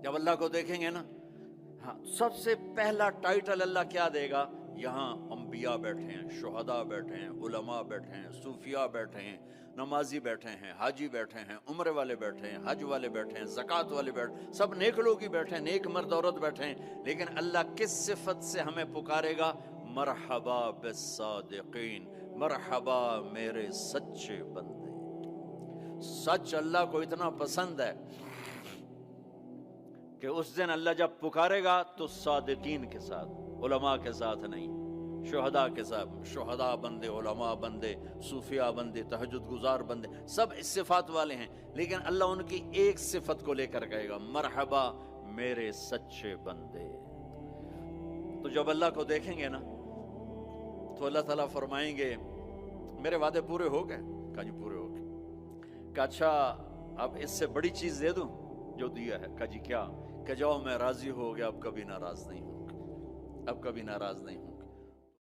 جب اللہ کو دیکھیں گے نا، ہاں سب سے پہلا ٹائٹل اللہ کیا دے گا؟ یہاں انبیاء بیٹھے ہیں، شہداء بیٹھے ہیں، علماء بیٹھے ہیں، صوفیاء بیٹھے ہیں، نمازی بیٹھے ہیں، حاجی بیٹھے ہیں، عمرے والے بیٹھے ہیں، حج والے بیٹھے ہیں، زکوٰۃ والے بیٹھے، سب نیک لوگ ہی بیٹھے ہیں، نیک مرد عورت بیٹھے ہیں. لیکن اللہ کس صفت سے ہمیں پکارے گا؟ مرحبا بالصادقین، مرحبا میرے سچے بندے. سچ اللہ کو اتنا پسند ہے کہ اس دن اللہ جب پکارے گا تو صادقین کے ساتھ، علماء کے ساتھ نہیں، شہداء کے ساتھ. شہداء بندے، علماء بندے، صوفیاء بندے، تہجد گزار بندے، سب اس صفات والے ہیں. لیکن اللہ ان کی ایک صفت کو لے کر کہے گا، مرحبا میرے سچے بندے. تو جب اللہ کو دیکھیں گے نا تو اللہ تعالیٰ فرمائیں گے میرے وعدے پورے ہو گئے؟ کہا جی پورے ہو گئے. کہا اچھا اب اس سے بڑی چیز دے دوں جو دیا ہے؟ کہا جی کیا؟ کہ جاؤ میں راضی ہو گیا، اب کبھی ناراض نہیں ہوں، اب کبھی ناراض نہیں ہوں.